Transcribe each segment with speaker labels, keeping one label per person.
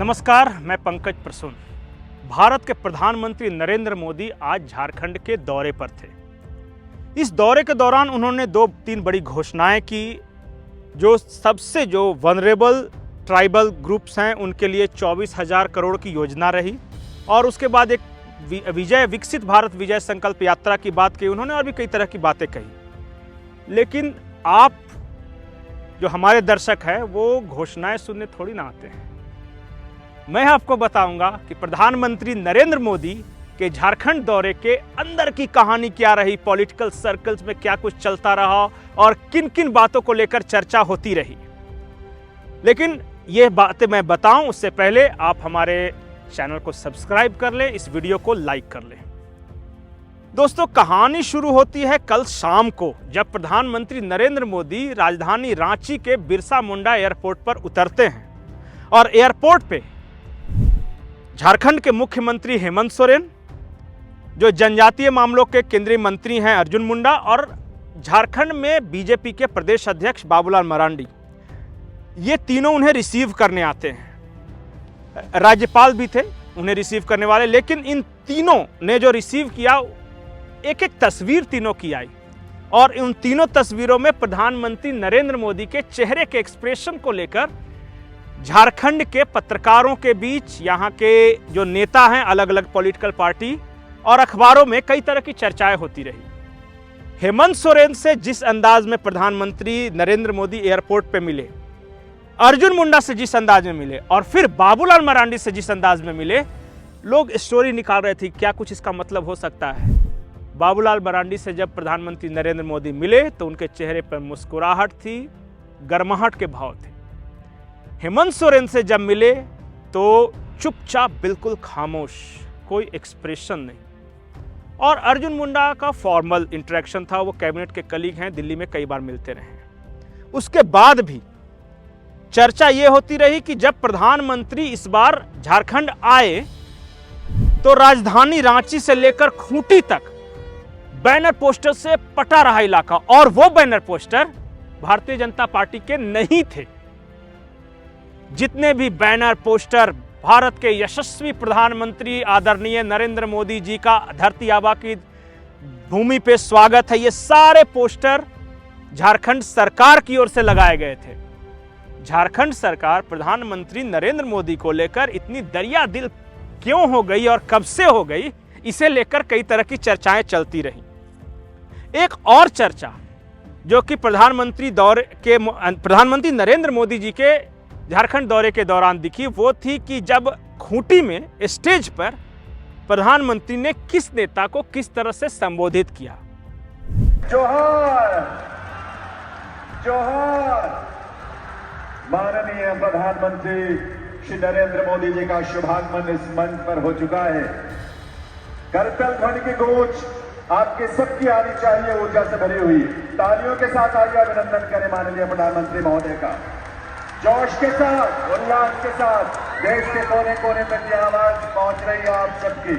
Speaker 1: नमस्कार, मैं पंकज प्रसून। भारत के प्रधानमंत्री नरेंद्र मोदी आज झारखंड के दौरे पर थे। इस दौरे के दौरान उन्होंने 2-3 बड़ी घोषणाएं की। जो वनरेबल ट्राइबल ग्रुप्स हैं उनके लिए 24,000 करोड़ की योजना रही, और उसके बाद एक विकसित भारत विजय संकल्प यात्रा की बात की उन्होंने, और भी कई तरह की बातें कही। लेकिन आप जो हमारे दर्शक हैं वो घोषणाएं सुनने थोड़ी ना आते हैं। मैं आपको बताऊंगा कि प्रधानमंत्री नरेंद्र मोदी के झारखंड दौरे के अंदर की कहानी क्या रही, पॉलिटिकल सर्कल्स में क्या कुछ चलता रहा और किन किन बातों को लेकर चर्चा होती रही। लेकिन ये बातें मैं बताऊं उससे पहले आप हमारे चैनल को सब्सक्राइब कर लें, इस वीडियो को लाइक कर लें। दोस्तों, कहानी शुरू होती है कल शाम को, जब प्रधानमंत्री नरेंद्र मोदी राजधानी रांची के बिरसा मुंडा एयरपोर्ट पर उतरते हैं, और एयरपोर्ट पे झारखंड के मुख्यमंत्री हेमंत सोरेन, जो जनजातीय मामलों के केंद्रीय मंत्री हैं अर्जुन मुंडा, और झारखंड में बीजेपी के प्रदेश अध्यक्ष बाबूलाल मरांडी, ये तीनों उन्हें रिसीव करने आते हैं। राज्यपाल भी थे उन्हें रिसीव करने वाले, लेकिन इन तीनों ने जो रिसीव किया, एक एक तस्वीर तीनों की आई, और उन तीनों तस्वीरों में प्रधानमंत्री नरेंद्र मोदी के चेहरे के एक्सप्रेशन को लेकर झारखंड के पत्रकारों के बीच, यहाँ के जो नेता हैं अलग अलग पॉलिटिकल पार्टी और अखबारों में कई तरह की चर्चाएं होती रही। हेमंत सोरेन से जिस अंदाज में प्रधानमंत्री नरेंद्र मोदी एयरपोर्ट पे मिले, अर्जुन मुंडा से जिस अंदाज में मिले, और फिर बाबूलाल मरांडी से जिस अंदाज में मिले, लोग स्टोरी निकाल रहे थे क्या कुछ इसका मतलब हो सकता है। बाबूलाल मरांडी से जब प्रधानमंत्री नरेंद्र मोदी मिले तो उनके चेहरे पर मुस्कुराहट थी, गर्माहट के भाव थे। हेमंत सोरेन से जब मिले तो चुपचाप, बिल्कुल खामोश, कोई एक्सप्रेशन नहीं। और अर्जुन मुंडा का फॉर्मल इंटरेक्शन था, वो कैबिनेट के कलीग हैं, दिल्ली में कई बार मिलते रहे। उसके बाद भी चर्चा ये होती रही कि जब प्रधानमंत्री इस बार झारखंड आए तो राजधानी रांची से लेकर खूंटी तक बैनर पोस्टर से पटा रहा इलाका, और वो banner poster Bharatiya Janata party के नहीं थे। जितने भी बैनर पोस्टर भारत के यशस्वी प्रधानमंत्री आदरणीय नरेंद्र मोदी जी का धरती आबा की भूमि पे स्वागत है, ये सारे पोस्टर झारखंड सरकार की ओर से लगाए गए थे। झारखंड सरकार प्रधानमंत्री नरेंद्र मोदी को लेकर इतनी दरिया दिल क्यों हो गई और कब से हो गई, इसे लेकर कई तरह की चर्चाएं चलती रही। एक और चर्चा जो कि प्रधानमंत्री नरेंद्र मोदी जी के झारखंड दौरे के दौरान दिखी, वो थी कि जब खूंटी में स्टेज पर प्रधानमंत्री ने किस नेता को किस तरह से संबोधित किया।
Speaker 2: जोहार जोहार माननीय प्रधानमंत्री श्री नरेंद्र मोदी जी का शुभागमन इस मंच पर हो चुका है। करतल ध्वनि की गूंज आपके सबकी आनी चाहिए, ऊर्जा से भरी हुई। तालियों के साथ आइए अभिनंदन करें माननीय प्रधानमंत्री महोदय का। जोश के साथ, उल्लास के साथ देश के कोने कोने तक ये आवाज पहुंच रही है आप सबकी।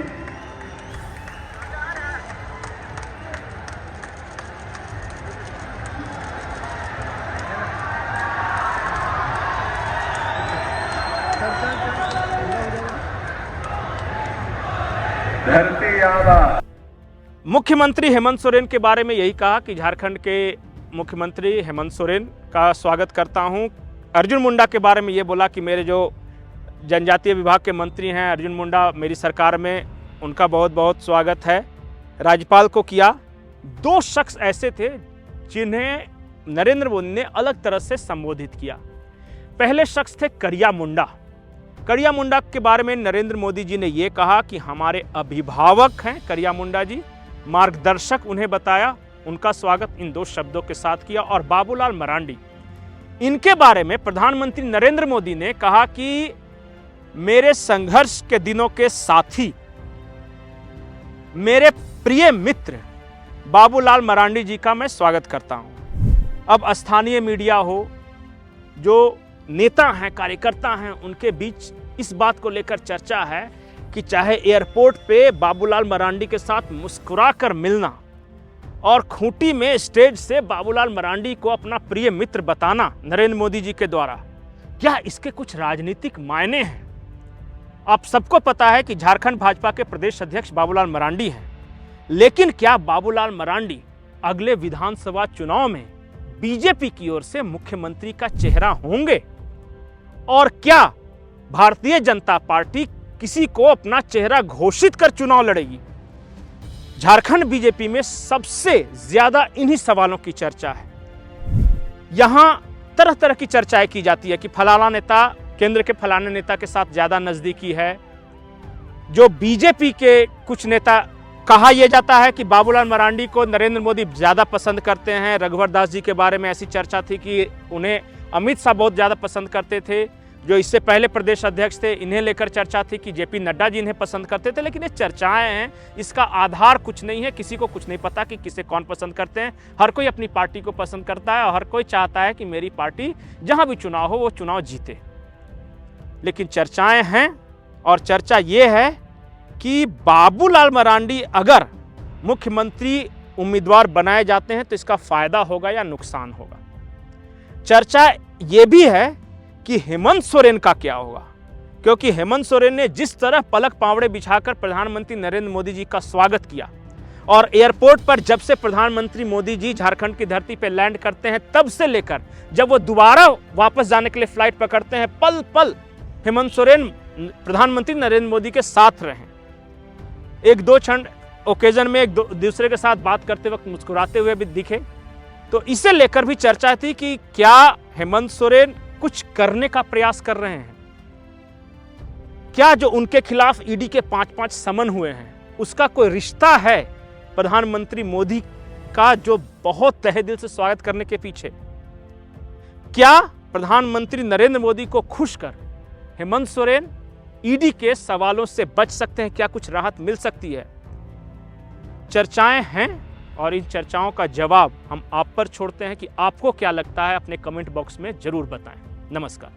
Speaker 2: धरती आबा।
Speaker 1: मुख्यमंत्री हेमंत सोरेन के बारे में यही कहा कि झारखंड के मुख्यमंत्री हेमंत सोरेन का स्वागत करता हूं। अर्जुन मुंडा के बारे में ये बोला कि मेरे जो जनजातीय विभाग के मंत्री हैं अर्जुन मुंडा, मेरी सरकार में उनका बहुत बहुत स्वागत है। राज्यपाल को किया। 2 शख्स ऐसे थे जिन्हें नरेंद्र मोदी ने अलग तरह से संबोधित किया। पहले शख्स थे करिया मुंडा। करिया मुंडा के बारे में नरेंद्र मोदी जी ने ये कहा कि हमारे अभिभावक हैं करिया मुंडा जी, मार्गदर्शक उन्हें बताया, उनका स्वागत इन 2 शब्दों के साथ किया। और बाबूलाल मरांडी, इनके बारे में प्रधानमंत्री नरेंद्र मोदी ने कहा कि मेरे संघर्ष के दिनों के साथी, मेरे प्रिय मित्र बाबूलाल मरांडी जी का मैं स्वागत करता हूं। अब स्थानीय मीडिया हो, जो नेता हैं, कार्यकर्ता हैं, उनके बीच इस बात को लेकर चर्चा है कि चाहे एयरपोर्ट पे बाबूलाल मरांडी के साथ मुस्कुराकर मिलना और खूंटी में स्टेज से बाबूलाल मरांडी को अपना प्रिय मित्र बताना नरेंद्र मोदी जी के द्वारा, क्या इसके कुछ राजनीतिक मायने हैं? आप सबको पता है कि झारखंड भाजपा के प्रदेश अध्यक्ष बाबूलाल मरांडी हैं, लेकिन क्या बाबूलाल मरांडी अगले विधानसभा चुनाव में बीजेपी की ओर से मुख्यमंत्री का चेहरा होंगे? और क्या भारतीय जनता पार्टी किसी को अपना चेहरा घोषित कर चुनाव लड़ेगी? झारखंड बीजेपी में सबसे ज्यादा इन्हीं सवालों की चर्चा है। यहां तरह तरह की चर्चाएं की जाती है कि फलाना नेता केंद्र के फलाने नेता के साथ ज्यादा नजदीकी है। जो बीजेपी के कुछ नेता, कहा यह जाता है कि बाबूलाल मरांडी को नरेंद्र मोदी ज्यादा पसंद करते हैं। रघुवर दास जी के बारे में ऐसी चर्चा थी कि उन्हें अमित शाह बहुत ज्यादा पसंद करते थे, जो इससे पहले प्रदेश अध्यक्ष थे। इन्हें लेकर चर्चा थी कि जेपी नड्डा जी इन्हें पसंद करते थे। लेकिन ये चर्चाएं हैं, इसका आधार कुछ नहीं है। किसी को कुछ नहीं पता कि किसे कौन पसंद करते हैं। हर कोई अपनी पार्टी को पसंद करता है और हर कोई चाहता है कि मेरी पार्टी जहां भी चुनाव हो वो चुनाव जीते। लेकिन चर्चाएं हैं, और चर्चा ये है कि बाबूलाल मरांडी अगर मुख्यमंत्री उम्मीदवार बनाए जाते हैं तो इसका फायदा होगा या नुकसान होगा। चर्चा ये भी है कि हेमंत सोरेन का क्या होगा, क्योंकि हेमंत सोरेन ने जिस तरह पलक पावड़े बिछाकर प्रधानमंत्री नरेंद्र मोदी जी का स्वागत किया, और एयरपोर्ट पर जब से प्रधानमंत्री मोदी जी झारखंड की धरती पर लैंड करते हैं तब से लेकर जब वो दोबारा वापस जाने के लिए फ्लाइट पकड़ते हैं, पल पल हेमंत सोरेन प्रधानमंत्री नरेंद्र मोदी के साथ रहे। एक दो क्षण ओकेजन में एक दूसरे के साथ बात करते वक्त मुस्कुराते हुए भी दिखे। तो इसे लेकर भी चर्चा थी कि क्या हेमंत सोरेन कुछ करने का प्रयास कर रहे हैं? क्या जो उनके खिलाफ ईडी के 5-5 समन हुए हैं उसका कोई रिश्ता है प्रधानमंत्री मोदी का, जो बहुत तहे दिल से स्वागत करने के पीछे? क्या प्रधानमंत्री नरेंद्र मोदी को खुश कर हेमंत सोरेन ईडी के सवालों से बच सकते हैं? क्या कुछ राहत मिल सकती है? चर्चाएं हैं, और इन चर्चाओं का जवाब हम आप पर छोड़ते हैं कि आपको क्या लगता है। अपने कमेंट बॉक्स में जरूर बताएं। नमस्कार।